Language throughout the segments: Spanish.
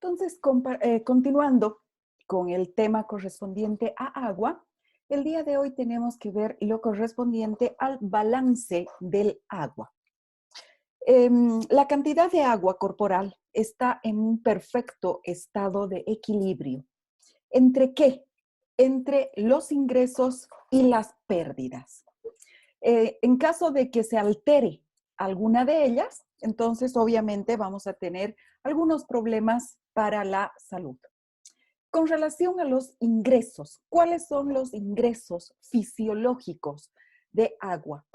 Entonces, continuando con el tema correspondiente a agua, el día de hoy tenemos que ver lo correspondiente al balance del agua. La cantidad de agua corporal está en un perfecto estado de equilibrio. ¿Entre qué? Entre los ingresos y las pérdidas. En caso de que se altere alguna de ellas, entonces obviamente vamos a tener algunos problemas para la salud. Con relación a los ingresos, ¿cuáles son los ingresos fisiológicos de agua?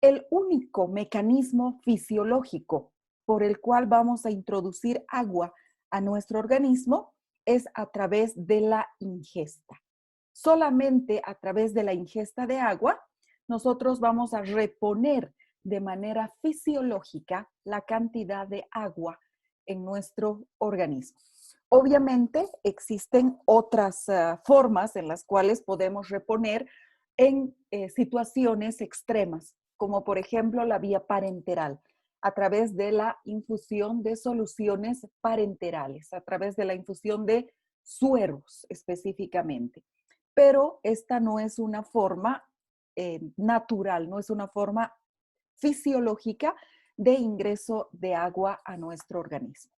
El único mecanismo fisiológico por el cual vamos a introducir agua a nuestro organismo es a través de la ingesta. Solamente a través de la ingesta de agua, nosotros vamos a reponer de manera fisiológica la cantidad de agua en nuestro organismo. Obviamente existen otras formas en las cuales podemos reponer en situaciones extremas, como por ejemplo la vía parenteral, a través de la infusión de soluciones parenterales, a través de la infusión de sueros específicamente. Pero esta no es una forma natural, no es una forma fisiológica de ingreso de agua a nuestro organismo.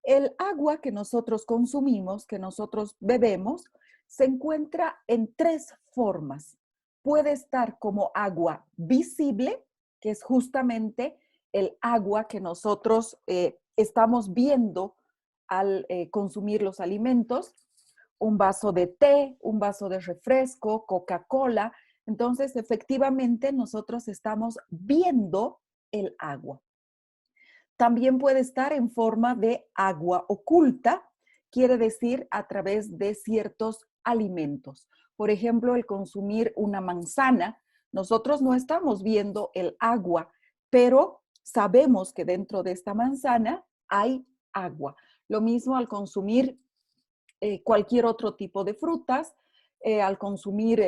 El agua que nosotros consumimos, que nosotros bebemos, se encuentra en tres formas. Puede estar como agua visible, que es justamente el agua que nosotros estamos viendo al consumir los alimentos, un vaso de té, un vaso de refresco, Coca-Cola. Entonces, efectivamente, nosotros estamos viendo el agua. También puede estar en forma de agua oculta, quiere decir a través de ciertos alimentos. Por ejemplo, el consumir una manzana, nosotros no estamos viendo el agua, pero sabemos que dentro de esta manzana hay agua. Lo mismo al consumir cualquier otro tipo de frutas, al consumir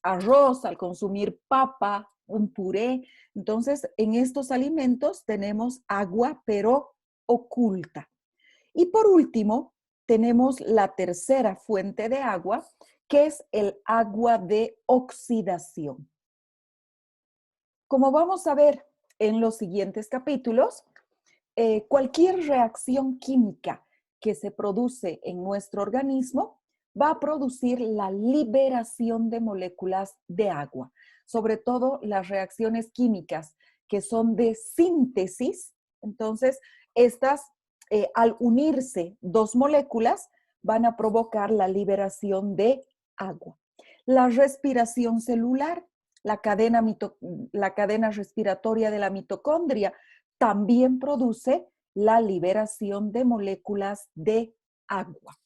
arroz, al consumir papa, un puré. Entonces, en estos alimentos tenemos agua, pero oculta. Y por último, tenemos la tercera fuente de agua, que es el agua de oxidación. Como vamos a ver en los siguientes capítulos, cualquier reacción química que se produce en nuestro organismo va a producir la liberación de moléculas de agua, sobre todo las reacciones químicas que son de síntesis. Entonces, estas, al unirse dos moléculas, van a provocar la liberación de agua. La respiración celular, la cadena respiratoria de la mitocondria, también produce la liberación de moléculas de agua.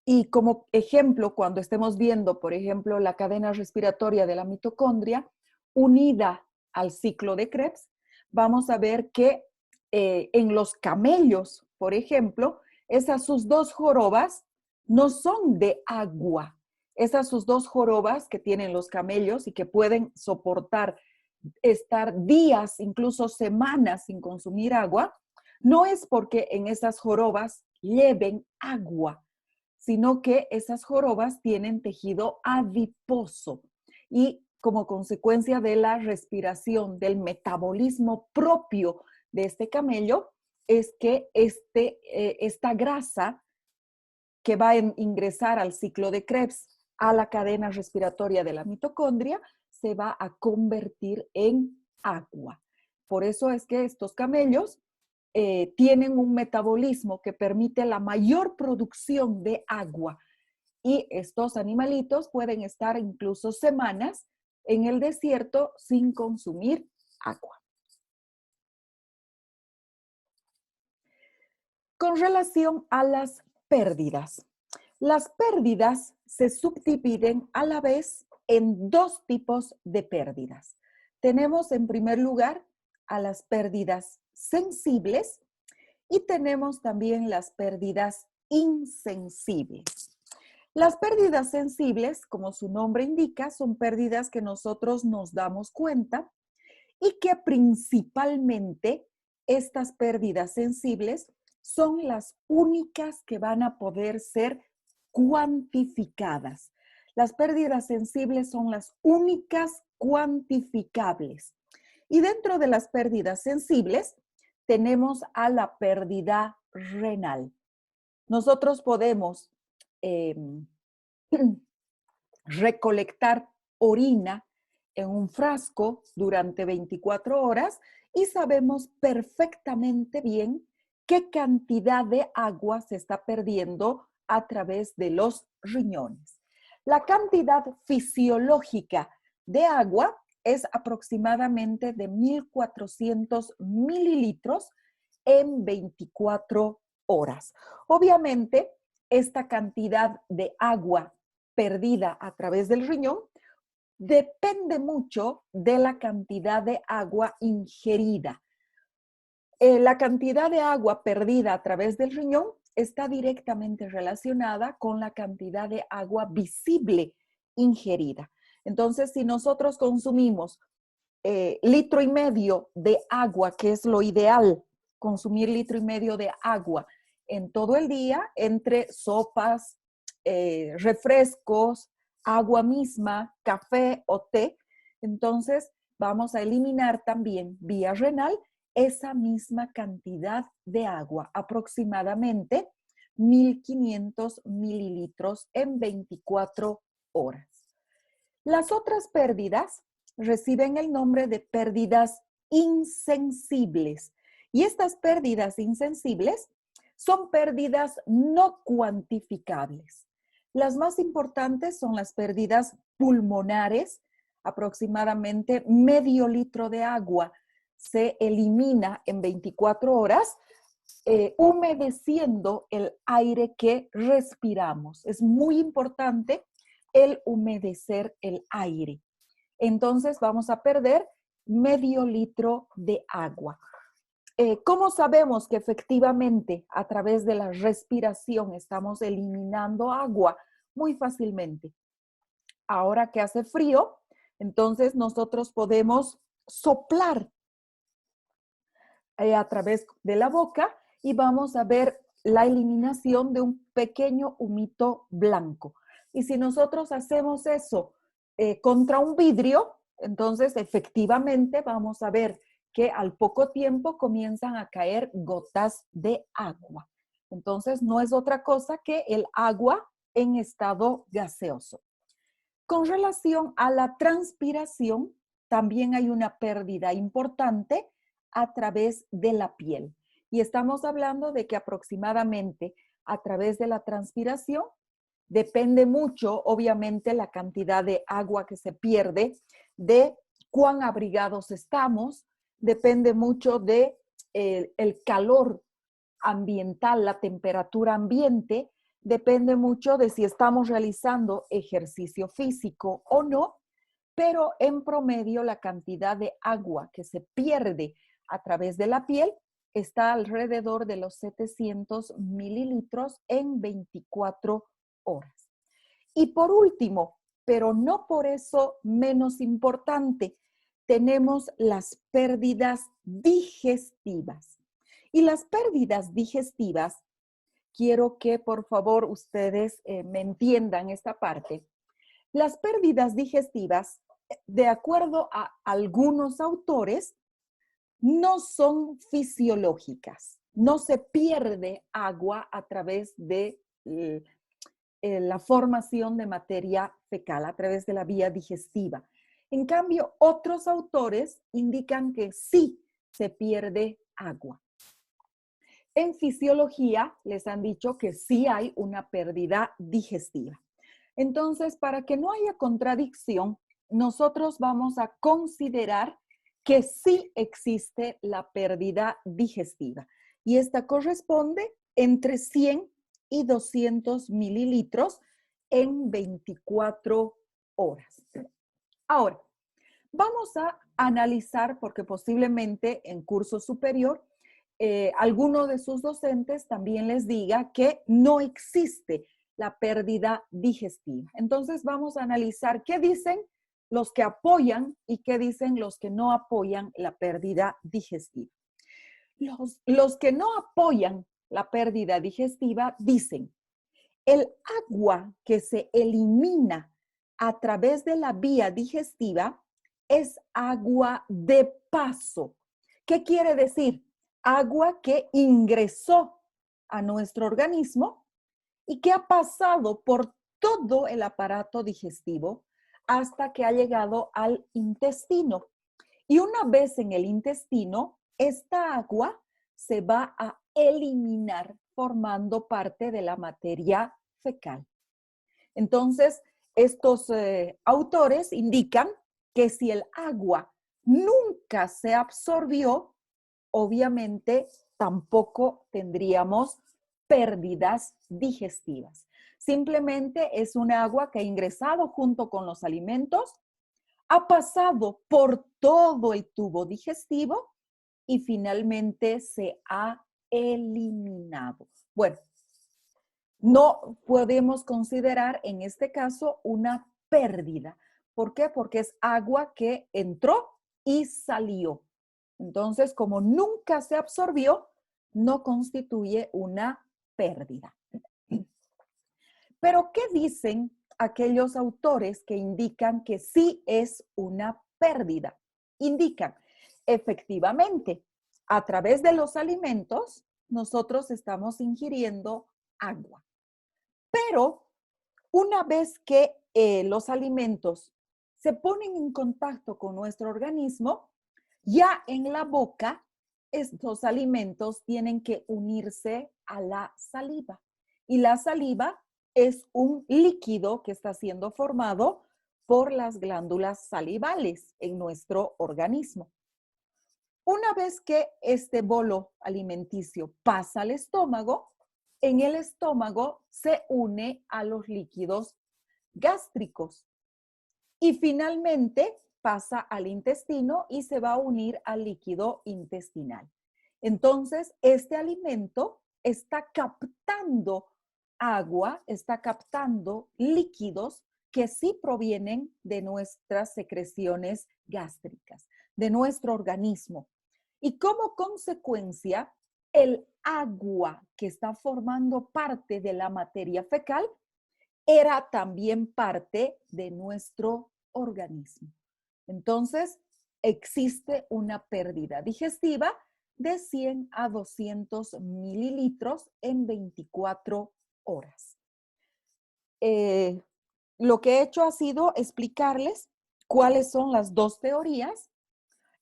Y como ejemplo, cuando estemos viendo, por ejemplo, la cadena respiratoria de la mitocondria unida al ciclo de Krebs, vamos a ver que en los camellos, por ejemplo, esas sus dos jorobas no son de agua. Esas sus dos jorobas que tienen los camellos y que pueden soportar estar días, incluso semanas sin consumir agua, no es porque en esas jorobas lleven agua, sino que esas jorobas tienen tejido adiposo y como consecuencia de la respiración, del metabolismo propio de este camello, es que esta grasa que va a ingresar al ciclo de Krebs a la cadena respiratoria de la mitocondria se va a convertir en agua. Por eso es que estos camellos tienen un metabolismo que permite la mayor producción de agua y estos animalitos pueden estar incluso semanas en el desierto sin consumir agua. Con relación a las pérdidas se subdividen a la vez en dos tipos de pérdidas. Tenemos en primer lugar a las pérdidas sensibles y tenemos también las pérdidas insensibles. Las pérdidas sensibles, como su nombre indica, son pérdidas que nosotros nos damos cuenta y que principalmente estas pérdidas sensibles son las únicas que van a poder ser cuantificadas. Las pérdidas sensibles son las únicas cuantificables. Y dentro de las pérdidas sensibles tenemos a la pérdida renal. Nosotros podemos recolectar orina en un frasco durante 24 horas y sabemos perfectamente bien qué cantidad de agua se está perdiendo a través de los riñones. La cantidad fisiológica de agua es aproximadamente de 1.400 mililitros en 24 horas. Obviamente, esta cantidad de agua perdida a través del riñón depende mucho de la cantidad de agua ingerida. La cantidad de agua perdida a través del riñón está directamente relacionada con la cantidad de agua visible ingerida. Entonces, si nosotros consumimos 1,5 litros de agua, que es lo ideal, consumir 1,5 litros de agua en todo el día, entre sopas, refrescos, agua misma, café o té, entonces vamos a eliminar también vía renal esa misma cantidad de agua, aproximadamente 1.500 mililitros en 24 horas. Las otras pérdidas reciben el nombre de pérdidas insensibles. Y estas pérdidas insensibles son pérdidas no cuantificables. Las más importantes son las pérdidas pulmonares, aproximadamente medio litro de agua se elimina en 24 horas, humedeciendo el aire que respiramos. Es muy importante el humedecer el aire. Entonces vamos a perder medio litro de agua. ¿Cómo sabemos que efectivamente a través de la respiración estamos eliminando agua? Muy fácilmente. Ahora que hace frío, entonces nosotros podemos soplar a través de la boca y vamos a ver la eliminación de un pequeño humito blanco. Y si nosotros hacemos eso contra un vidrio, entonces efectivamente vamos a ver que al poco tiempo comienzan a caer gotas de agua. Entonces no es otra cosa que el agua en estado gaseoso. Con relación a la transpiración, también hay una pérdida importante a través de la piel. Y estamos hablando de que aproximadamente a través de la transpiración depende mucho, obviamente, la cantidad de agua que se pierde, de cuán abrigados estamos, depende mucho de el calor ambiental, la temperatura ambiente, depende mucho de si estamos realizando ejercicio físico o no, pero en promedio la cantidad de agua que se pierde a través de la piel está alrededor de los 700 mililitros en 24 horas. Y por último, pero no por eso menos importante, tenemos las pérdidas digestivas. Y las pérdidas digestivas, quiero que por favor ustedes me entiendan esta parte. Las pérdidas digestivas, de acuerdo a algunos autores, no son fisiológicas. No se pierde agua a través de la formación de materia fecal, a través de la vía digestiva. En cambio, otros autores indican que sí se pierde agua. En fisiología les han dicho que sí hay una pérdida digestiva. Entonces, para que no haya contradicción, nosotros vamos a considerar que sí existe la pérdida digestiva. Y esta corresponde entre 100 y 200 mililitros en 24 horas. Ahora, vamos a analizar, porque posiblemente en curso superior, alguno de sus docentes también les diga que no existe la pérdida digestiva. Entonces vamos a analizar qué dicen los que apoyan y qué dicen los que no apoyan la pérdida digestiva. Los que no apoyan la pérdida digestiva, dicen, el agua que se elimina a través de la vía digestiva es agua de paso. ¿Qué quiere decir? Agua que ingresó a nuestro organismo y que ha pasado por todo el aparato digestivo hasta que ha llegado al intestino. Y una vez en el intestino, esta agua se va a eliminar formando parte de la materia fecal. Entonces, estos autores indican que si el agua nunca se absorbió, obviamente tampoco tendríamos pérdidas digestivas. Simplemente es un agua que ha ingresado junto con los alimentos, ha pasado por todo el tubo digestivo y finalmente se ha eliminado. Bueno, no podemos considerar en este caso una pérdida. ¿Por qué? Porque es agua que entró y salió. Entonces, como nunca se absorbió, no constituye una pérdida. Pero, ¿qué dicen aquellos autores que indican que sí es una pérdida? Indican, efectivamente, a través de los alimentos, nosotros estamos ingiriendo agua. Pero una vez que los alimentos se ponen en contacto con nuestro organismo, ya en la boca, estos alimentos tienen que unirse a la saliva. Y la saliva es un líquido que está siendo formado por las glándulas salivales en nuestro organismo. Una vez que este bolo alimenticio pasa al estómago, en el estómago se une a los líquidos gástricos y finalmente pasa al intestino y se va a unir al líquido intestinal. Entonces, este alimento está captando agua, está captando líquidos que sí provienen de nuestras secreciones gástricas, de nuestro organismo. Y como consecuencia, el agua que está formando parte de la materia fecal era también parte de nuestro organismo. Entonces, existe una pérdida digestiva de 100 a 200 mililitros en 24 horas. Lo que he hecho ha sido explicarles cuáles son las dos teorías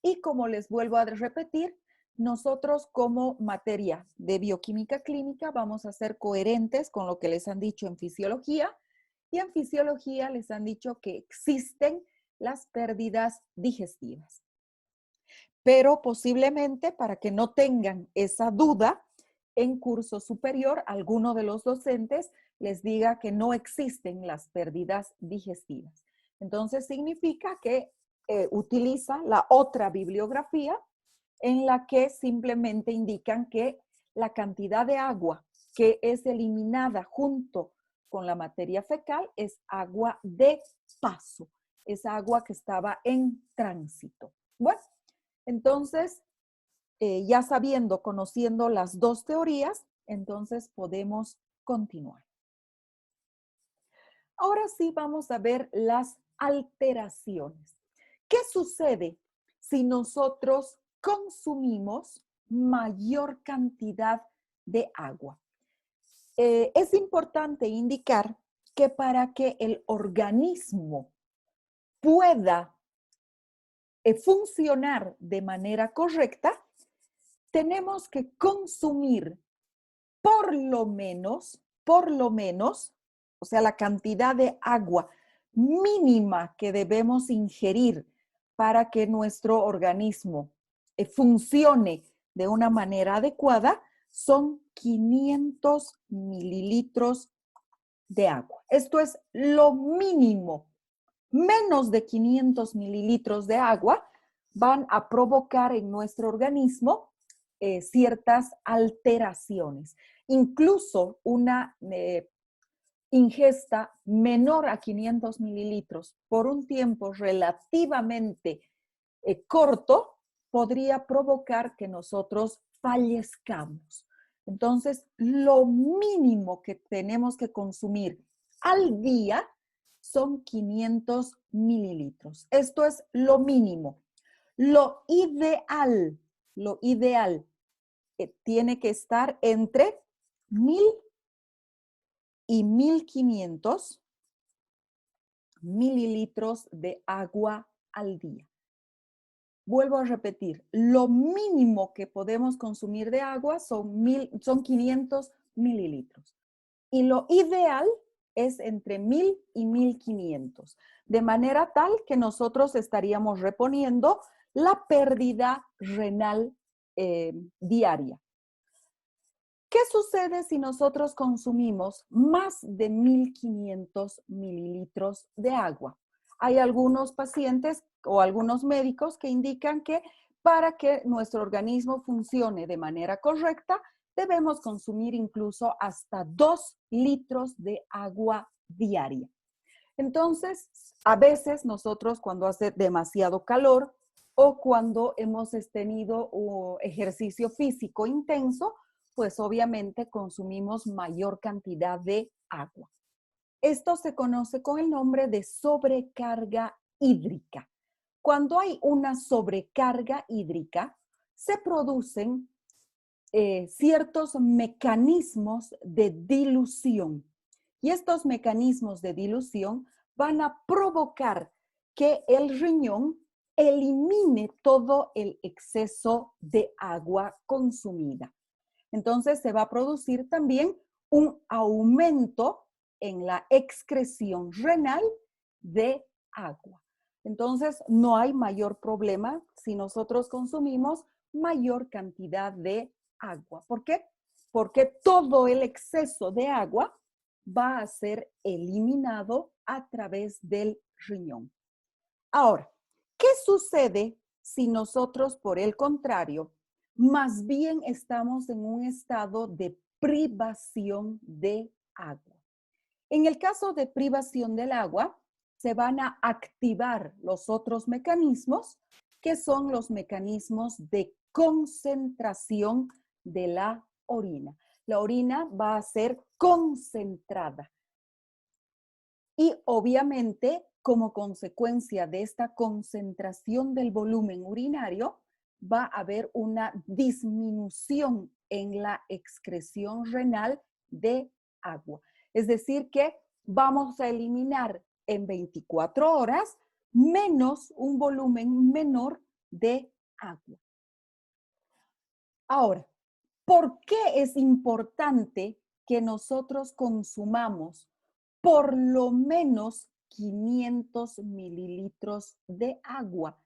y como les vuelvo a repetir, nosotros como materia de bioquímica clínica vamos a ser coherentes con lo que les han dicho en fisiología y en fisiología les han dicho que existen las pérdidas digestivas. Pero posiblemente para que no tengan esa duda, en curso superior, alguno de los docentes les diga que no existen las pérdidas digestivas. Entonces significa que utiliza la otra bibliografía en la que simplemente indican que la cantidad de agua que es eliminada junto con la materia fecal es agua de paso, es agua que estaba en tránsito. Bueno, entonces, ya sabiendo, conociendo las dos teorías, entonces podemos continuar. Ahora sí vamos a ver las alteraciones. ¿Qué sucede si nosotros consumimos mayor cantidad de agua? Es importante indicar que para que el organismo pueda funcionar de manera correcta, tenemos que consumir por lo menos, o sea, la cantidad de agua mínima que debemos ingerir para que nuestro organismo funcione de una manera adecuada, son 500 mililitros de agua. Esto es lo mínimo. Menos de 500 mililitros de agua van a provocar en nuestro organismo ciertas alteraciones. Incluso una ingesta menor a 500 mililitros por un tiempo relativamente corto podría provocar que nosotros fallezcamos. Entonces, lo mínimo que tenemos que consumir al día son 500 mililitros. Esto es lo mínimo. Lo ideal tiene que estar entre 1000 y 1500 mililitros de agua al día. Vuelvo a repetir, lo mínimo que podemos consumir de agua son 500 mililitros. Y lo ideal es entre 1000 y 1500, de manera tal que nosotros estaríamos reponiendo la pérdida renal diaria. ¿Qué sucede si nosotros consumimos más de 1500 mililitros de agua? Hay algunos pacientes o algunos médicos que indican que para que nuestro organismo funcione de manera correcta, debemos consumir incluso hasta 2 litros de agua diaria. Entonces, a veces nosotros cuando hace demasiado calor o cuando hemos tenido ejercicio físico intenso, pues obviamente consumimos mayor cantidad de agua. Esto se conoce con el nombre de sobrecarga hídrica. Cuando hay una sobrecarga hídrica, se producen ciertos mecanismos de dilución. Y estos mecanismos de dilución van a provocar que el riñón elimine todo el exceso de agua consumida. Entonces se va a producir también un aumento en la excreción renal de agua. Entonces no hay mayor problema si nosotros consumimos mayor cantidad de agua. ¿Por qué? Porque todo el exceso de agua va a ser eliminado a través del riñón. Ahora, ¿qué sucede si nosotros, por el contrario, más bien estamos en un estado de privación de agua? En el caso de privación del agua, se van a activar los otros mecanismos, que son los mecanismos de concentración de la orina. La orina va a ser concentrada. Y obviamente, como consecuencia de esta concentración del volumen urinario, va a haber una disminución en la excreción renal de agua. Es decir, que vamos a eliminar en 24 horas menos un volumen menor de agua. Ahora, ¿por qué es importante que nosotros consumamos por lo menos 500 mililitros de agua?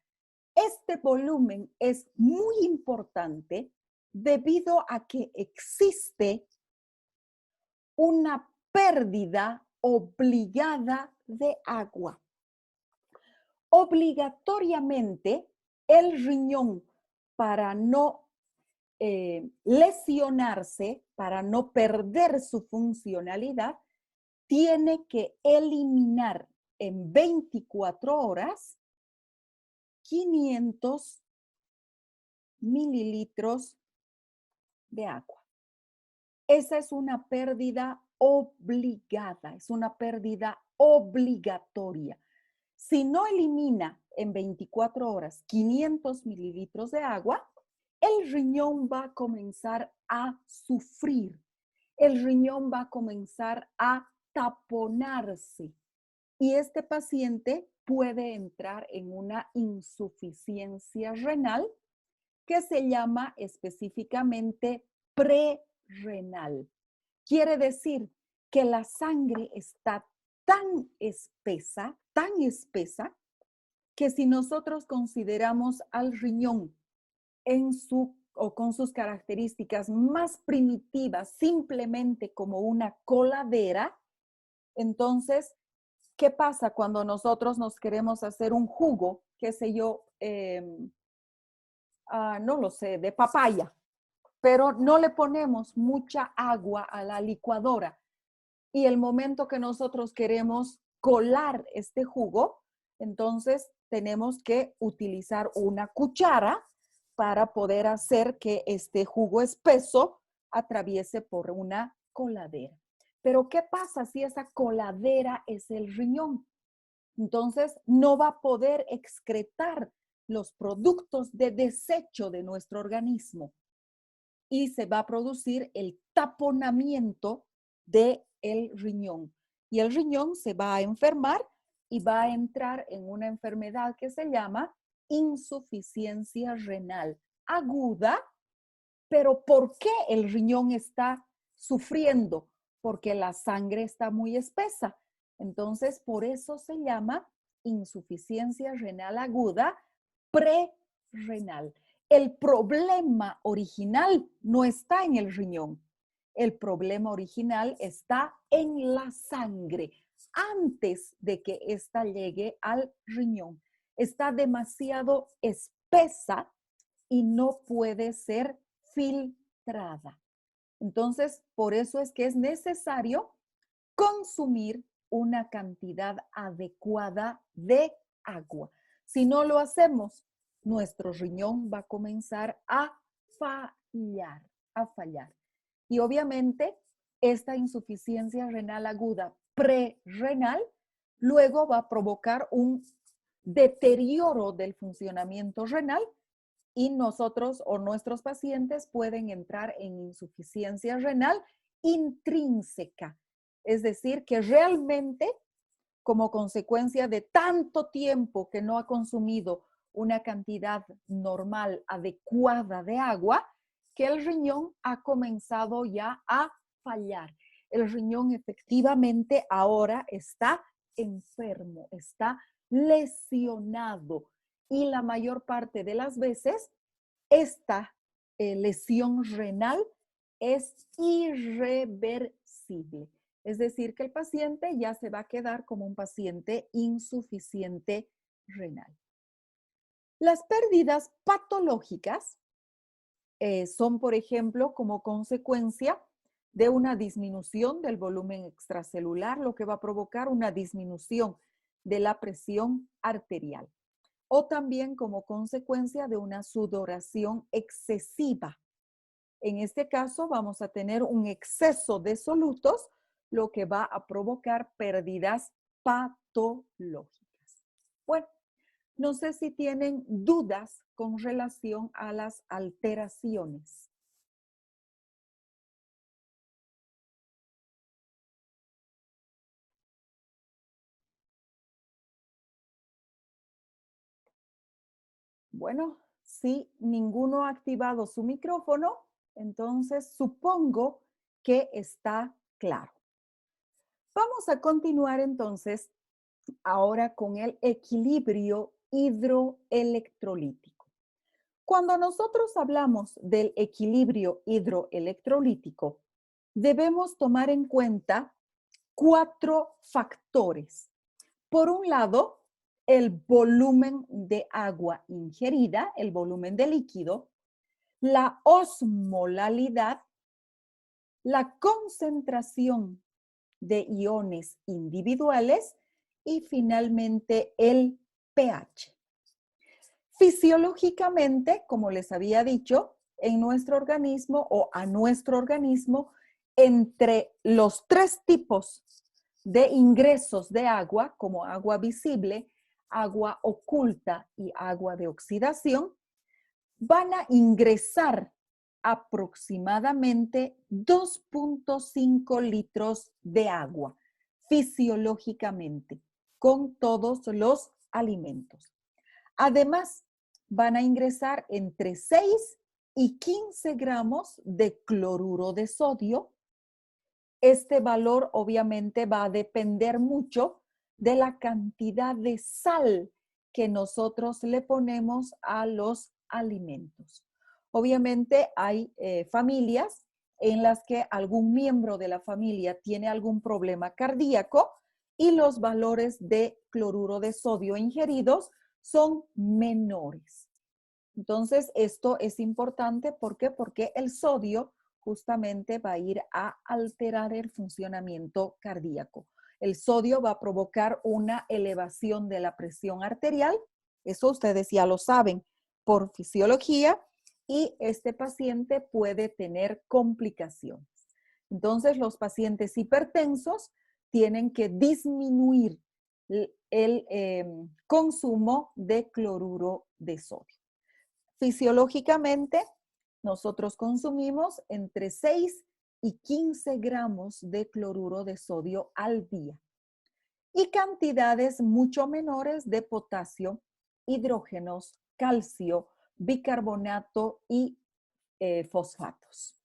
Este volumen es muy importante debido a que existe una pérdida obligada de agua. Obligatoriamente, el riñón, para no lesionarse, para no perder su funcionalidad, tiene que eliminar en 24 horas 500 mililitros de agua. Esa es una pérdida obligada, es una pérdida obligatoria. Si no elimina en 24 horas 500 mililitros de agua, el riñón va a comenzar a sufrir. El riñón va a comenzar a taponarse. Y este paciente puede entrar en una insuficiencia renal que se llama específicamente prerrenal. Quiere decir que la sangre está tan espesa, que si nosotros consideramos al riñón con sus características más primitivas, simplemente como una coladera, entonces, ¿qué pasa cuando nosotros nos queremos hacer un jugo, qué sé yo, no lo sé, de papaya, pero no le ponemos mucha agua a la licuadora? Y el momento que nosotros queremos colar este jugo, entonces tenemos que utilizar una cuchara para poder hacer que este jugo espeso atraviese por una coladera. Pero ¿qué pasa si esa coladera es el riñón? Entonces no va a poder excretar los productos de desecho de nuestro organismo y se va a producir el taponamiento del riñón. Y el riñón se va a enfermar y va a entrar en una enfermedad que se llama insuficiencia renal aguda. Pero ¿por qué el riñón está sufriendo? Porque la sangre está muy espesa. Entonces, por eso se llama insuficiencia renal aguda prerrenal. El problema original no está en el riñón. El problema original está en la sangre antes de que ésta llegue al riñón. Está demasiado espesa y no puede ser filtrada. Entonces, por eso es que es necesario consumir una cantidad adecuada de agua. Si no lo hacemos, nuestro riñón va a comenzar a fallar. Y obviamente, esta insuficiencia renal aguda prerrenal luego va a provocar un deterioro del funcionamiento renal y nosotros o nuestros pacientes pueden entrar en insuficiencia renal intrínseca. Es decir, que realmente como consecuencia de tanto tiempo que no ha consumido una cantidad normal, adecuada de agua, que el riñón ha comenzado ya a fallar. El riñón efectivamente ahora está enfermo, está lesionado y la mayor parte de las veces esta lesión renal es irreversible. Es decir, que el paciente ya se va a quedar como un paciente insuficiente renal. Las pérdidas patológicas son, por ejemplo, como consecuencia de una disminución del volumen extracelular, lo que va a provocar una disminución de la presión arterial. O también como consecuencia de una sudoración excesiva. En este caso vamos a tener un exceso de solutos, lo que va a provocar pérdidas patológicas. Bueno, no sé si tienen dudas con relación a las alteraciones. Bueno, si ninguno ha activado su micrófono, entonces supongo que está claro. Vamos a continuar entonces ahora con el equilibrio hidroelectrolítico. Cuando nosotros hablamos del equilibrio hidroelectrolítico, debemos tomar en cuenta 4 factores. Por un lado, el volumen de agua ingerida, el volumen de líquido, la osmolalidad, la concentración de iones individuales y finalmente el pH. Fisiológicamente, como les había dicho, en nuestro organismo o a nuestro organismo, entre los 3 tipos de ingresos de agua, como agua visible, agua oculta y agua de oxidación, van a ingresar aproximadamente 2.5 litros de agua fisiológicamente con todos los alimentos. Además, van a ingresar entre 6 y 15 gramos de cloruro de sodio. Este valor obviamente va a depender mucho de la cantidad de sal que nosotros le ponemos a los alimentos. Obviamente hay familias en las que algún miembro de la familia tiene algún problema cardíaco y los valores de cloruro de sodio ingeridos son menores. Entonces, esto es importante. ¿Por qué? Porque el sodio justamente va a ir a alterar el funcionamiento cardíaco. El sodio va a provocar una elevación de la presión arterial. Eso ustedes ya lo saben por fisiología. y este paciente puede tener complicaciones. Entonces, los pacientes hipertensos tienen que disminuir el consumo de cloruro de sodio. Fisiológicamente, nosotros consumimos entre 6 y 15 gramos de cloruro de sodio al día y cantidades mucho menores de potasio, hidrógenos, calcio, bicarbonato y fosfatos.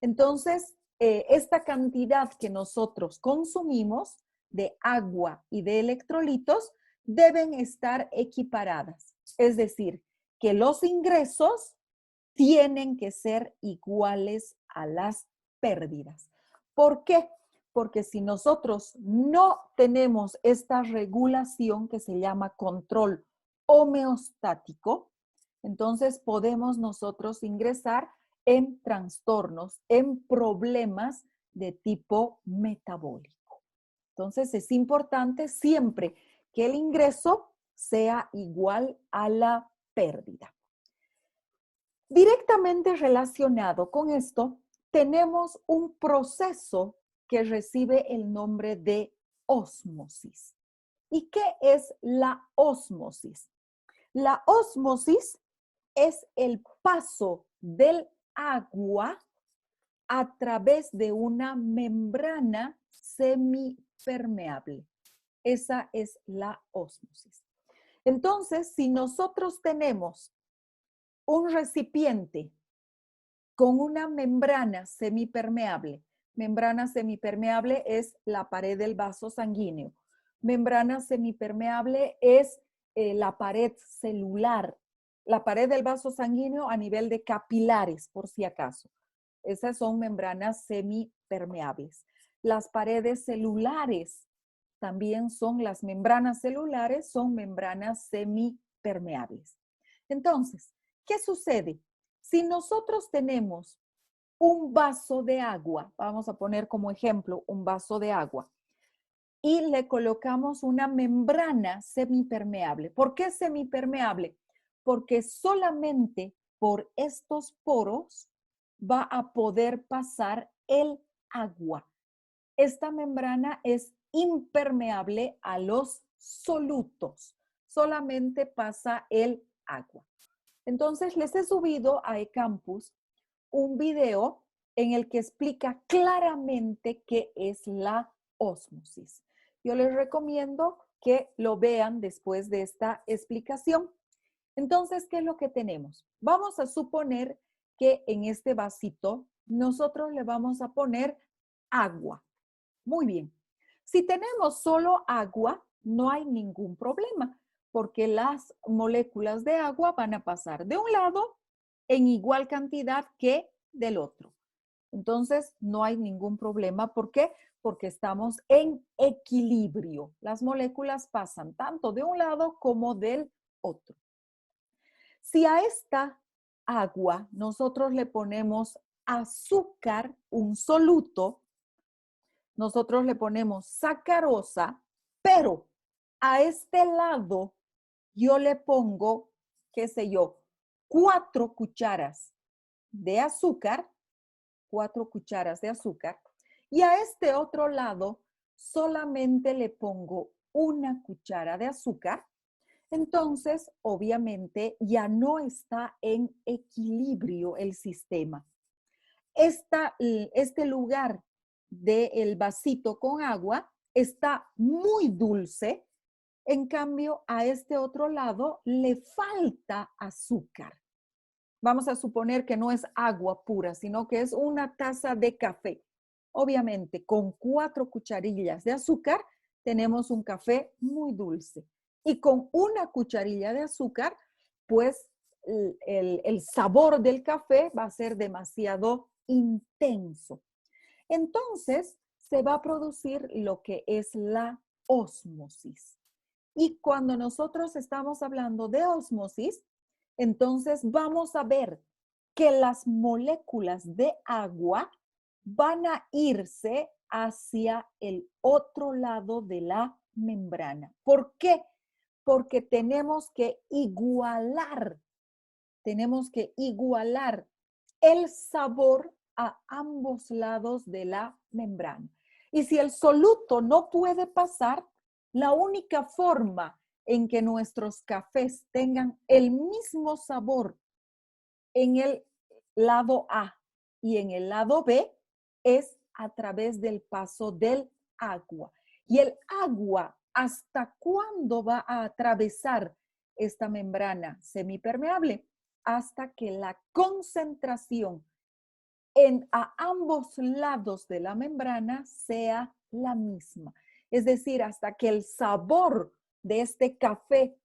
Entonces, esta cantidad que nosotros consumimos de agua y de electrolitos deben estar equiparadas. Es decir, que los ingresos tienen que ser iguales a las pérdidas. ¿Por qué? Porque si nosotros no tenemos esta regulación que se llama control homeostático, entonces podemos nosotros ingresar en trastornos, en problemas de tipo metabólico. Entonces es importante siempre que el ingreso sea igual a la pérdida. Directamente relacionado con esto, tenemos un proceso que recibe el nombre de ósmosis. ¿Y qué es la ósmosis? La ósmosis es el paso del agua a través de una membrana semipermeable. Esa es la ósmosis. Entonces, si nosotros tenemos un recipiente con una membrana semipermeable es la pared del vaso sanguíneo. Membrana semipermeable es la pared celular, la pared del vaso sanguíneo a nivel de capilares, por si acaso. Esas son membranas semipermeables. Las paredes celulares también son las membranas celulares, son membranas semipermeables. Entonces, ¿qué sucede? Si nosotros tenemos un vaso de agua, vamos a poner como ejemplo un vaso de agua, y le colocamos una membrana semipermeable. ¿Por qué semipermeable? Porque solamente por estos poros va a poder pasar el agua. Esta membrana es impermeable a los solutos. Solamente pasa el agua. Entonces, les he subido a eCampus un video en el que explica claramente qué es la ósmosis. Yo les recomiendo que lo vean después de esta explicación. Entonces, ¿qué es lo que tenemos? Vamos a suponer que en este vasito nosotros le vamos a poner agua. Muy bien. Si tenemos solo agua, no hay ningún problema, porque las moléculas de agua van a pasar de un lado en igual cantidad que del otro. Entonces, no hay ningún problema. ¿Por qué? Porque estamos en equilibrio. Las moléculas pasan tanto de un lado como del otro. Si a esta agua nosotros le ponemos azúcar, un soluto, nosotros le ponemos sacarosa, pero a este lado yo le pongo, qué sé yo, 4 cucharas de azúcar, 4 cucharas de azúcar, y a este otro lado solamente le pongo 1 cuchara de azúcar. Entonces, obviamente, ya no está en equilibrio el sistema. Este lugar del vasito con agua está muy dulce, en cambio a este otro lado le falta azúcar. Vamos a suponer que no es agua pura, sino que es una taza de café. Obviamente, con 4 cucharillas de azúcar tenemos un café muy dulce. Y con 1 cucharilla de azúcar, pues el sabor del café va a ser demasiado intenso. Entonces, se va a producir lo que es la ósmosis. Y cuando nosotros estamos hablando de ósmosis, entonces vamos a ver que las moléculas de agua van a irse hacia el otro lado de la membrana. ¿Por qué? Porque tenemos que igualar tenemos que igualar el sabor a ambos lados de la membrana. Y si el soluto no puede pasar, la única forma en que nuestros cafés tengan el mismo sabor en el lado A y en el lado B es a través del paso del agua. Y el agua, ¿hasta cuándo va a atravesar esta membrana semipermeable? Hasta que la concentración a ambos lados de la membrana sea la misma. Es decir, hasta que el sabor de este café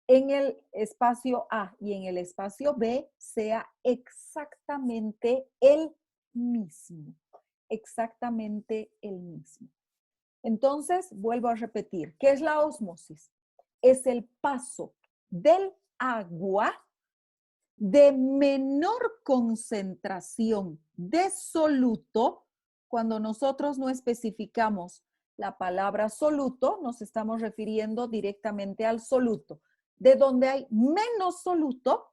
en el espacio A y en el espacio B sea exactamente el mismo. Exactamente el mismo. Entonces, vuelvo a repetir, ¿qué es la ósmosis? Es el paso del agua de menor concentración de soluto. Cuando nosotros no especificamos la palabra soluto, nos estamos refiriendo directamente al soluto. De donde hay menos soluto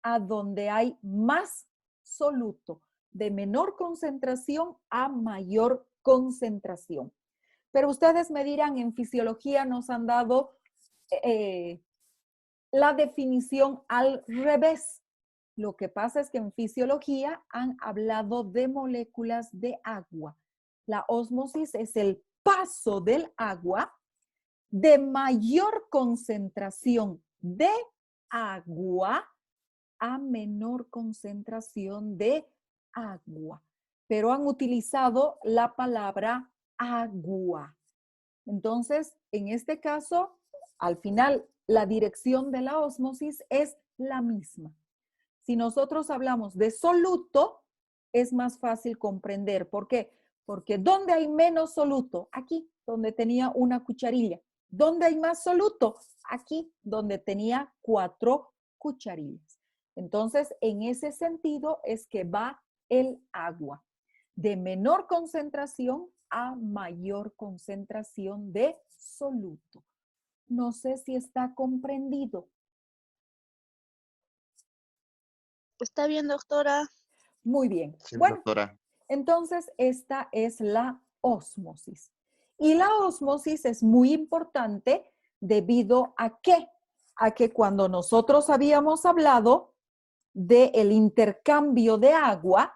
a donde hay más soluto. De menor concentración a mayor concentración. Pero ustedes me dirán, en fisiología nos han dado la definición al revés. Lo que pasa es que en fisiología han hablado de moléculas de agua. La ósmosis es el paso del agua de mayor concentración de agua a menor concentración de agua. Pero han utilizado la palabra agua. Entonces, en este caso, al final, la dirección de la ósmosis es la misma. Si nosotros hablamos de soluto, es más fácil comprender. ¿Por qué? Porque ¿dónde hay menos soluto? Aquí, donde tenía una cucharilla. ¿Dónde hay más soluto? Aquí, donde tenía 4 cucharillas. Entonces, en ese sentido es que va el agua. De menor concentración a mayor concentración de soluto. No sé si está comprendido. Está bien, doctora. Muy bien. Sí, Bueno, doctora. entonces esta es la ósmosis. Y la ósmosis es muy importante debido a qué? A que cuando nosotros habíamos hablado del intercambio de agua,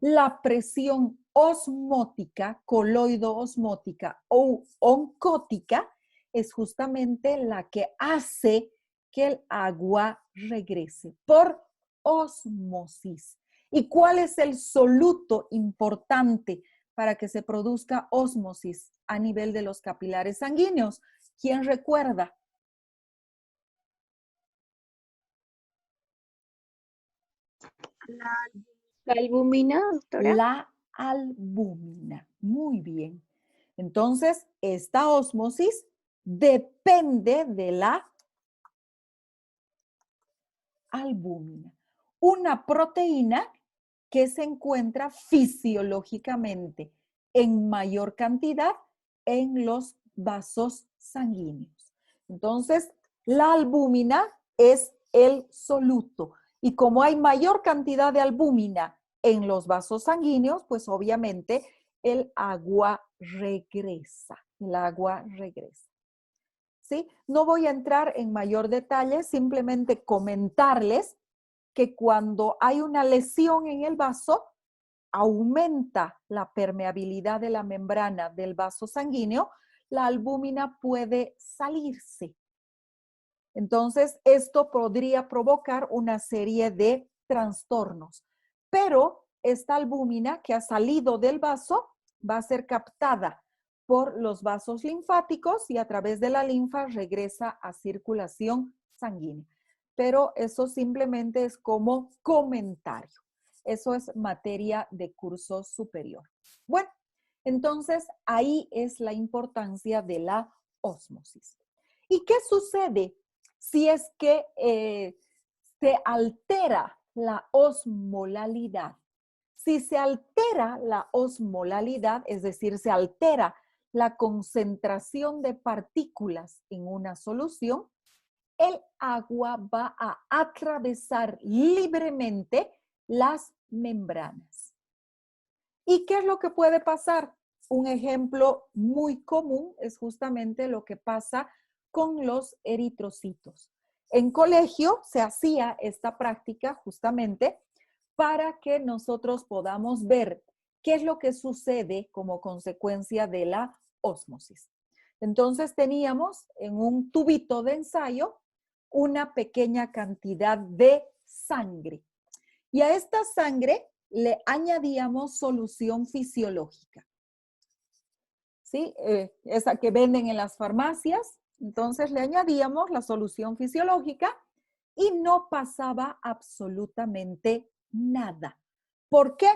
la presión osmótica, coloido-osmótica o oncótica, es justamente la que hace que el agua regrese por ósmosis. ¿Y cuál es el soluto importante para que se produzca ósmosis a nivel de los capilares sanguíneos? ¿Quién recuerda? La albumina, doctora. La albúmina. Muy bien. Entonces, esta ósmosis depende de la albúmina, una proteína que se encuentra fisiológicamente en mayor cantidad en los vasos sanguíneos. Entonces, la albúmina es el soluto. Y como hay mayor cantidad de albúmina en los vasos sanguíneos, pues obviamente el agua regresa. El agua regresa. ¿Sí? No voy a entrar en mayor detalle, simplemente comentarles que cuando hay una lesión en el vaso, aumenta la permeabilidad de la membrana del vaso sanguíneo, la albúmina puede salirse. Entonces, esto podría provocar una serie de trastornos. Pero esta albúmina que ha salido del vaso va a ser captada por los vasos linfáticos y a través de la linfa regresa a circulación sanguínea. Pero eso simplemente es como comentario. Eso es materia de curso superior. Bueno, entonces ahí es la importancia de la ósmosis. ¿Y qué sucede si es que se altera la osmolalidad? Si se altera la osmolalidad, es decir, se altera la concentración de partículas en una solución, el agua va a atravesar libremente las membranas. ¿Y qué es lo que puede pasar? Un ejemplo muy común es justamente lo que pasa con los eritrocitos. En colegio se hacía esta práctica justamente para que nosotros podamos ver qué es lo que sucede como consecuencia de la ósmosis. Entonces teníamos en un tubito de ensayo una pequeña cantidad de sangre. Y a esta sangre le añadíamos solución fisiológica. ¿Sí? Esa que venden en las farmacias. Entonces le añadíamos la solución fisiológica y no pasaba absolutamente nada. ¿Por qué?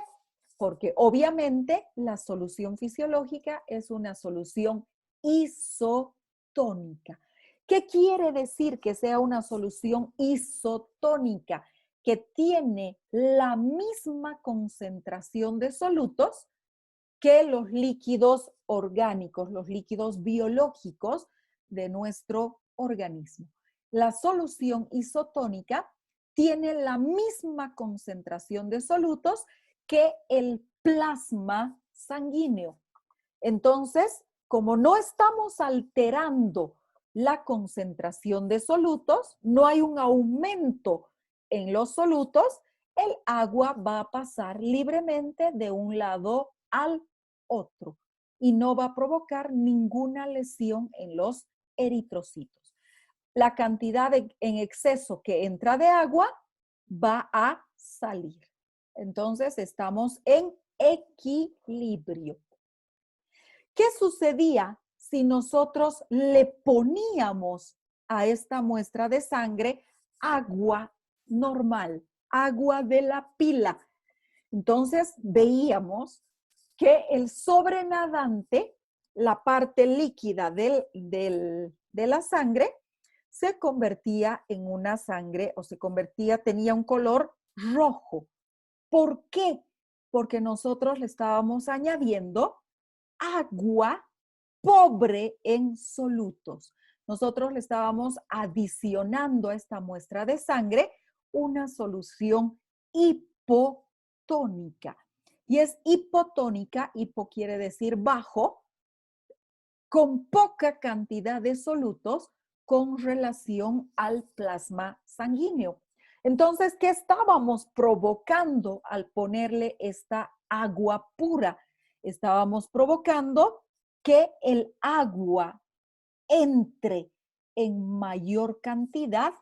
Porque obviamente la solución fisiológica es una solución isotónica. ¿Qué quiere decir que sea una solución isotónica? Que tiene la misma concentración de solutos que los líquidos orgánicos, los líquidos biológicos de nuestro organismo. La solución isotónica tiene la misma concentración de solutos que el plasma sanguíneo. Entonces, como no estamos alterando la concentración de solutos, no hay un aumento en los solutos, el agua va a pasar libremente de un lado al otro y no va a provocar ninguna lesión en los eritrocitos. La cantidad en exceso que entra de agua va a salir. Entonces estamos en equilibrio. ¿Qué sucedía si nosotros le poníamos a esta muestra de sangre agua normal, agua de la pila? Entonces veíamos que el sobrenadante, la parte líquida de la sangre, se convertía en una sangre o tenía un color rojo. ¿Por qué? Porque nosotros le estábamos añadiendo agua pobre en solutos. Nosotros le estábamos adicionando a esta muestra de sangre una solución hipotónica. Y es hipotónica, hipo quiere decir bajo, con poca cantidad de solutos con relación al plasma sanguíneo. Entonces, ¿qué estábamos provocando al ponerle esta agua pura? Estábamos provocando que el agua entre en mayor cantidad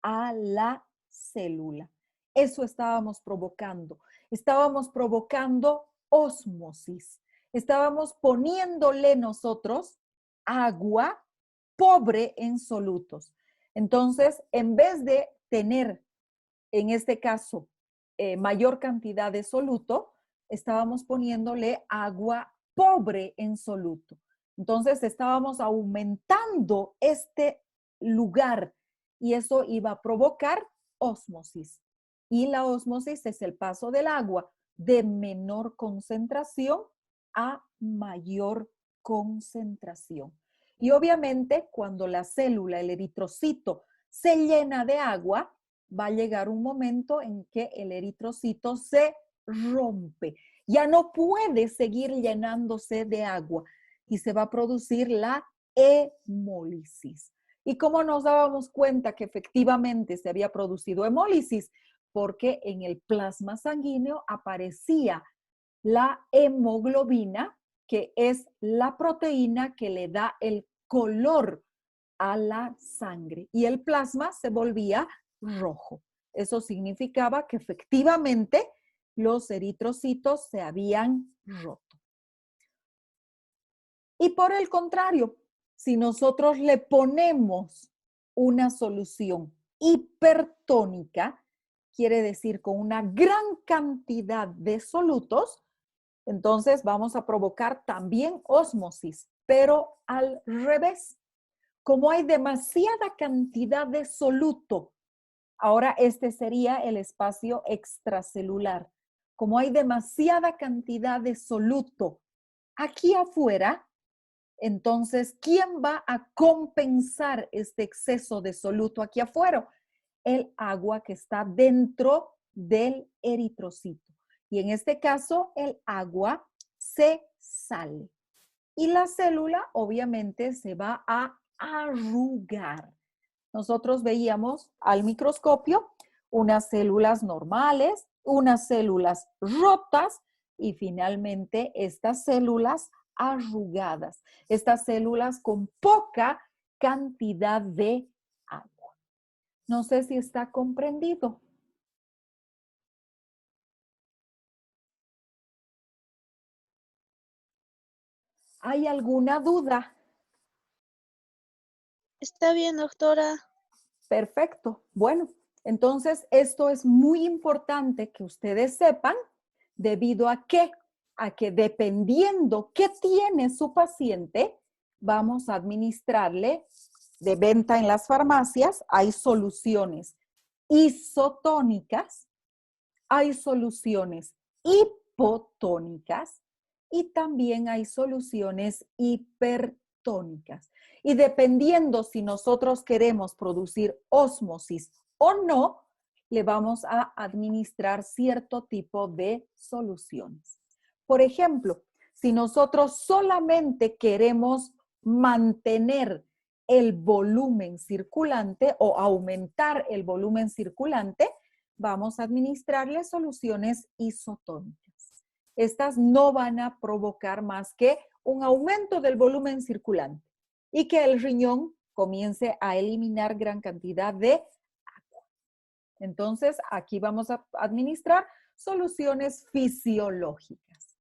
a la célula. Eso estábamos provocando. Estábamos provocando ósmosis. Estábamos poniéndole nosotros agua pobre en solutos. Entonces, en vez de tener, en este caso, mayor cantidad de soluto, estábamos poniéndole agua pobre en soluto. Entonces, estábamos aumentando este lugar y eso iba a provocar ósmosis. Y la ósmosis es el paso del agua de menor concentración a mayor concentración. Y obviamente cuando la célula, el eritrocito, se llena de agua, va a llegar un momento en que el eritrocito se rompe. Ya no puede seguir llenándose de agua y se va a producir la hemólisis. ¿Y cómo nos dábamos cuenta que efectivamente se había producido hemólisis? Porque en el plasma sanguíneo aparecía la hemoglobina, que es la proteína que le da el color a la sangre. Y el plasma se volvía rojo. Eso significaba que efectivamente los eritrocitos se habían roto. Y por el contrario, si nosotros le ponemos una solución hipertónica, quiere decir con una gran cantidad de solutos, entonces vamos a provocar también ósmosis, pero al revés. Como hay demasiada cantidad de soluto, ahora este sería el espacio extracelular. Como hay demasiada cantidad de soluto aquí afuera, Entonces, ¿quién va a compensar este exceso de soluto aquí afuera? El agua que está dentro del eritrocito. Y en este caso, el agua se sale. Y la célula obviamente se va a arrugar. Nosotros veíamos al microscopio unas células normales, unas células rotas y finalmente estas células arrugadas, estas células con poca cantidad de agua. No sé si está comprendido. ¿Hay alguna duda? Está bien, doctora. Perfecto. Bueno, entonces esto es muy importante que ustedes sepan debido a que dependiendo qué tiene su paciente, vamos a administrarle de venta en las farmacias. Hay soluciones isotónicas, hay soluciones hipotónicas y también hay soluciones hipertónicas. Y dependiendo si nosotros queremos producir ósmosis o no, le vamos a administrar cierto tipo de soluciones. Por ejemplo, si nosotros solamente queremos mantener el volumen circulante o aumentar el volumen circulante, vamos a administrarle soluciones isotónicas. Estas no van a provocar más que un aumento del volumen circulante y que el riñón comience a eliminar gran cantidad de agua. Entonces, aquí vamos a administrar soluciones fisiológicas.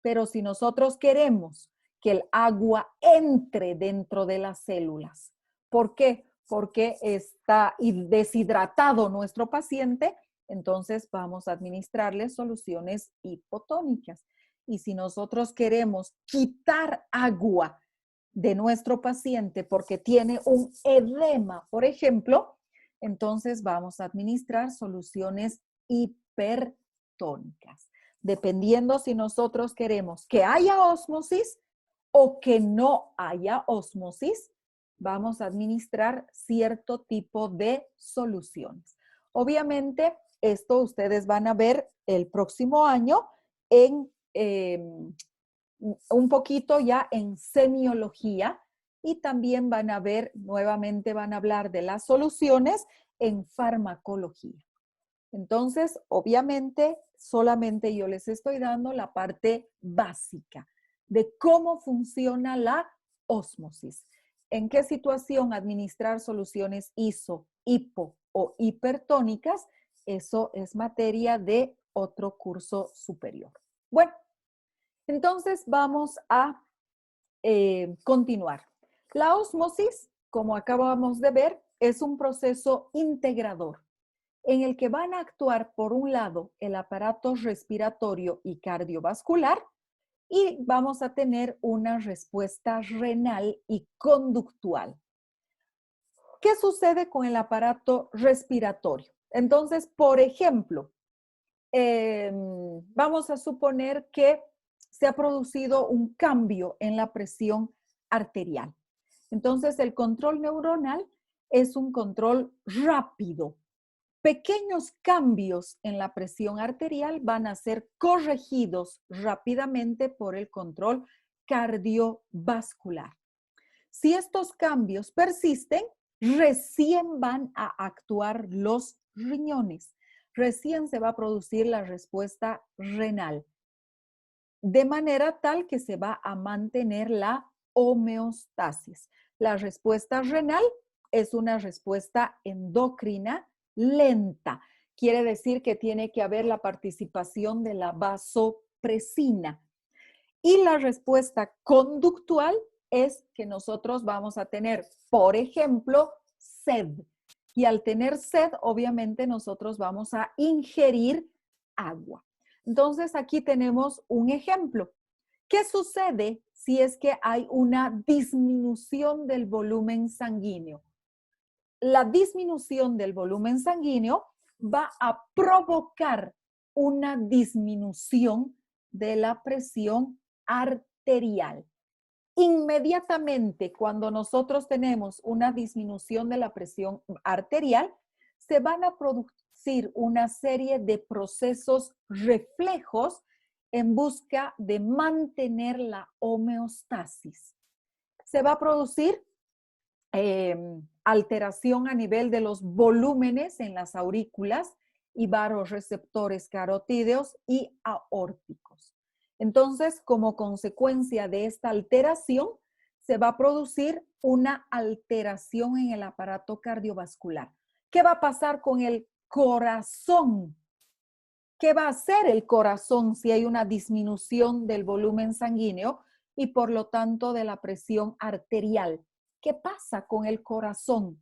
Pero si nosotros queremos que el agua entre dentro de las células, ¿por qué? Porque está deshidratado nuestro paciente, entonces vamos a administrarle soluciones hipotónicas. Y si nosotros queremos quitar agua de nuestro paciente porque tiene un edema, por ejemplo, entonces vamos a administrar soluciones hipertónicas. Dependiendo si nosotros queremos que haya ósmosis o que no haya ósmosis, vamos a administrar cierto tipo de soluciones. Obviamente, esto ustedes van a ver el próximo año en un poquito ya en semiología y también van a ver, nuevamente van a hablar de las soluciones en farmacología. Entonces, obviamente, solamente yo les estoy dando la parte básica de cómo funciona la ósmosis. En qué situación administrar soluciones iso, hipo o hipertónicas, eso es materia de otro curso superior. Bueno, entonces vamos a continuar. La ósmosis, como acabamos de ver, es un proceso integrador en el que van a actuar, por un lado, el aparato respiratorio y cardiovascular, y vamos a tener una respuesta renal y conductual. ¿Qué sucede con el aparato respiratorio? Entonces, por ejemplo, vamos a suponer que se ha producido un cambio en la presión arterial. Entonces, el control neuronal es un control rápido. Pequeños cambios en la presión arterial van a ser corregidos rápidamente por el control cardiovascular. Si estos cambios persisten, recién van a actuar los riñones. Recién se va a producir la respuesta renal, de manera tal que se va a mantener la homeostasis. La respuesta renal es una respuesta endocrina lenta. Quiere decir que tiene que haber la participación de la vasopresina. Y la respuesta conductual es que nosotros vamos a tener, por ejemplo, sed. Y al tener sed, obviamente nosotros vamos a ingerir agua. Entonces, aquí tenemos un ejemplo. ¿Qué sucede si es que hay una disminución del volumen sanguíneo? La disminución del volumen sanguíneo va a provocar una disminución de la presión arterial. Inmediatamente cuando nosotros tenemos una disminución de la presión arterial, se van a producir una serie de procesos reflejos en busca de mantener la homeostasis. Se va a producir alteración a nivel de los volúmenes en las aurículas y vasoreceptores carotídeos y aórticos. Entonces, como consecuencia de esta alteración, se va a producir una alteración en el aparato cardiovascular. ¿Qué va a pasar con el corazón? ¿Qué va a hacer el corazón si hay una disminución del volumen sanguíneo y por lo tanto de la presión arterial? ¿Qué pasa con el corazón?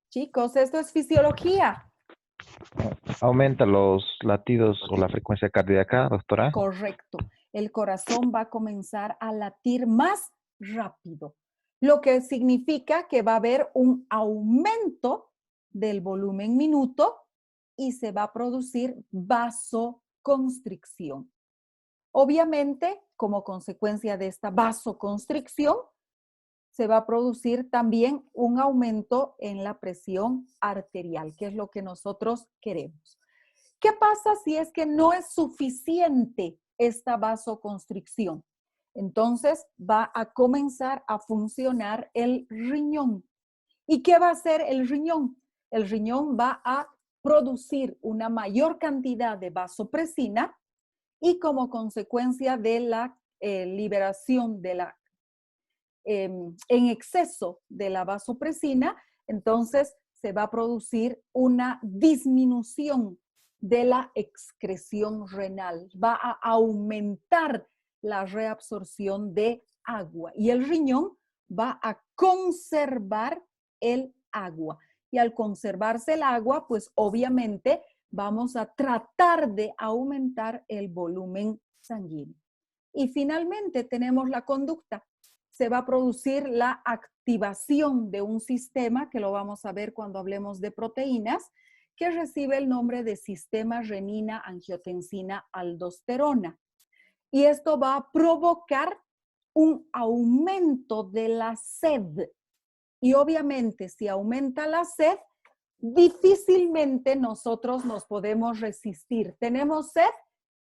Chicos, esto es fisiología. Aumenta los latidos o la frecuencia cardíaca, doctora. Correcto. El corazón va a comenzar a latir más rápido, lo que significa que va a haber un aumento del volumen minuto y se va a producir vasoconstricción. Obviamente, como consecuencia de esta vasoconstricción, se va a producir también un aumento en la presión arterial, que es lo que nosotros queremos. ¿Qué pasa si es que no es suficiente esta vasoconstricción? Entonces va a comenzar a funcionar el riñón. ¿Y qué va a hacer el riñón? El riñón va a producir una mayor cantidad de vasopresina y como consecuencia de la liberación de la en exceso de la vasopresina, entonces se va a producir una disminución de la excreción renal. Va a aumentar la reabsorción de agua y el riñón va a conservar el agua. Y al conservarse el agua, pues obviamente vamos a tratar de aumentar el volumen sanguíneo. Y finalmente tenemos la conducta. Se va a producir la activación de un sistema, que lo vamos a ver cuando hablemos de proteínas, que recibe el nombre de sistema renina-angiotensina-aldosterona. Y esto va a provocar un aumento de la sed. Y obviamente, si aumenta la sed, difícilmente nosotros nos podemos resistir. Tenemos sed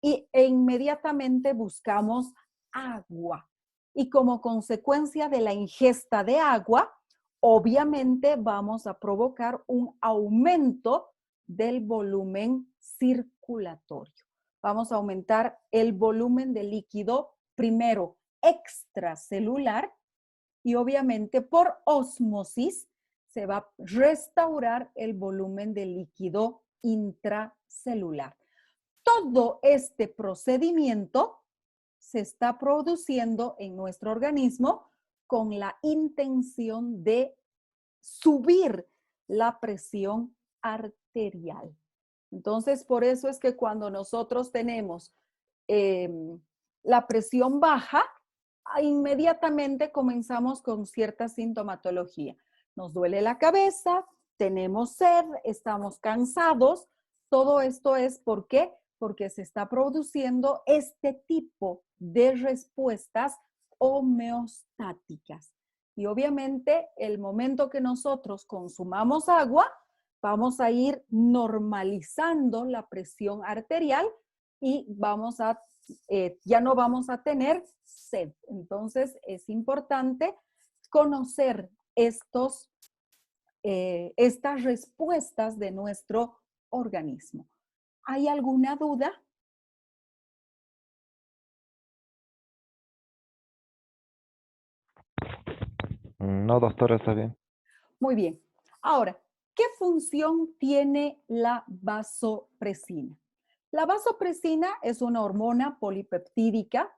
e inmediatamente buscamos agua. Y como consecuencia de la ingesta de agua, obviamente vamos a provocar un aumento del volumen circulatorio. Vamos a aumentar el volumen de líquido primero extracelular y obviamente por osmosis se va a restaurar el volumen de líquido intracelular. Todo este procedimiento se está produciendo en nuestro organismo con la intención de subir la presión arterial. Entonces, por eso es que cuando nosotros tenemos la presión baja, inmediatamente comenzamos con cierta sintomatología. Nos duele la cabeza, tenemos sed, estamos cansados. Todo esto es ¿por qué? Porque se está produciendo este tipo de respuestas homeostáticas. Y obviamente el momento que nosotros consumamos agua, vamos a ir normalizando la presión arterial y vamos a, ya no vamos a tener sed. Entonces es importante conocer estas respuestas de nuestro organismo. ¿Hay alguna duda? No, doctora, está bien. Muy bien. Ahora, ¿qué función tiene la vasopresina? La vasopresina es una hormona polipeptídica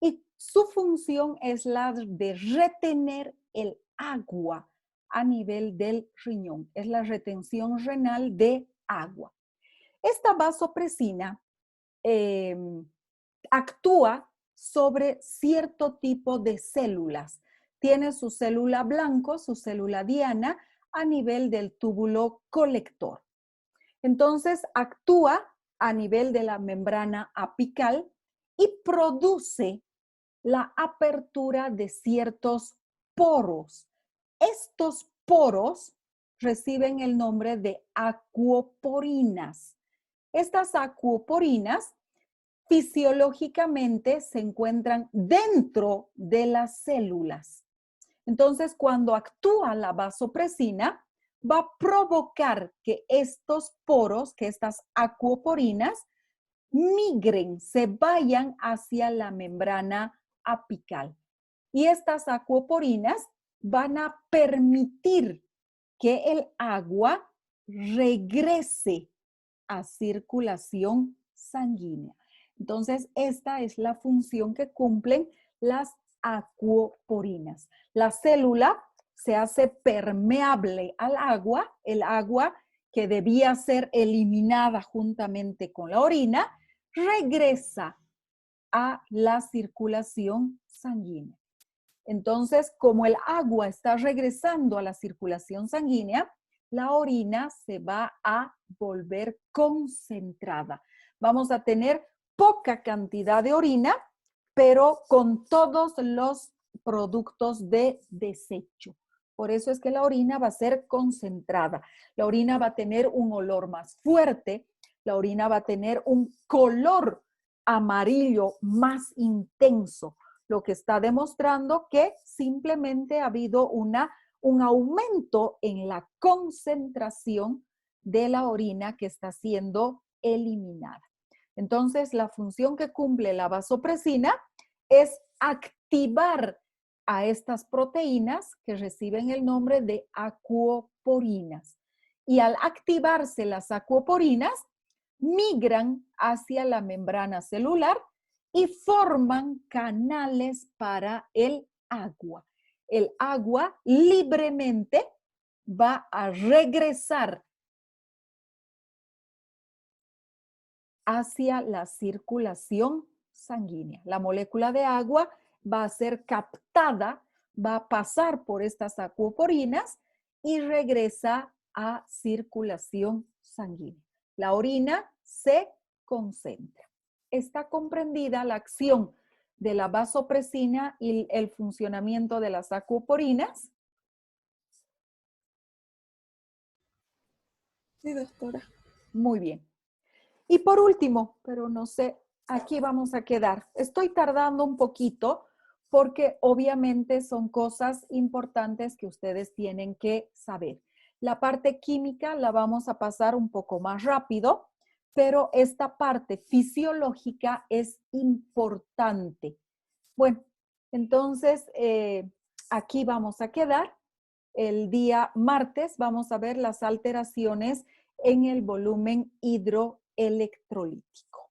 y su función es la de retener el agua a nivel del riñón. Es la retención renal de agua. Esta vasopresina actúa sobre cierto tipo de células. Tiene su célula blanco, su célula diana, a nivel del túbulo colector. Entonces actúa a nivel de la membrana apical y produce la apertura de ciertos poros. Estos poros reciben el nombre de acuoporinas. Estas acuoporinas fisiológicamente se encuentran dentro de las células. Entonces, cuando actúa la vasopresina, va a provocar que estos poros, que estas acuoporinas, migren, se vayan hacia la membrana apical. Y estas acuoporinas van a permitir que el agua regrese a circulación sanguínea. Entonces, esta es la función que cumplen las acuoporinas. La célula se hace permeable al agua, el agua que debía ser eliminada juntamente con la orina, regresa a la circulación sanguínea. Entonces, como el agua está regresando a la circulación sanguínea, la orina se va a volver concentrada. Vamos a tener poca cantidad de orina, pero con todos los productos de desecho. Por eso es que la orina va a ser concentrada. La orina va a tener un olor más fuerte, la orina va a tener un color amarillo más intenso, lo que está demostrando que simplemente ha habido un aumento en la concentración de la orina que está siendo eliminada. Entonces, la función que cumple la vasopresina es activar a estas proteínas que reciben el nombre de acuoporinas. Y al activarse las acuoporinas, migran hacia la membrana celular y forman canales para el agua. El agua libremente va a regresar hacia la circulación sanguínea. La molécula de agua va a ser captada, va a pasar por estas acuoporinas y regresa a circulación sanguínea. La orina se concentra. Está comprendida la acción de la vasopresina y el funcionamiento de las acuoporinas. Sí, doctora. Muy bien. Y por último, pero no sé, aquí vamos a quedar. Estoy tardando un poquito porque obviamente son cosas importantes que ustedes tienen que saber. La parte química la vamos a pasar un poco más rápido, pero esta parte fisiológica es importante. Bueno, entonces aquí vamos a quedar. El día martes vamos a ver las alteraciones en el volumen hidroelectrolítico.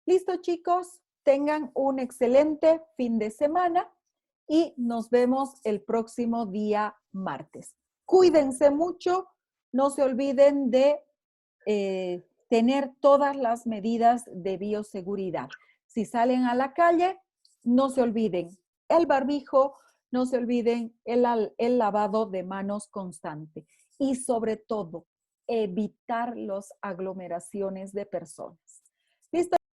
Listo, chicos, tengan un excelente fin de semana y nos vemos el próximo día martes. Cuídense mucho, no se olviden de tener todas las medidas de bioseguridad. Si salen a la calle, no se olviden el barbijo, no se olviden el lavado de manos constante y sobre todo, evitar las aglomeraciones de personas.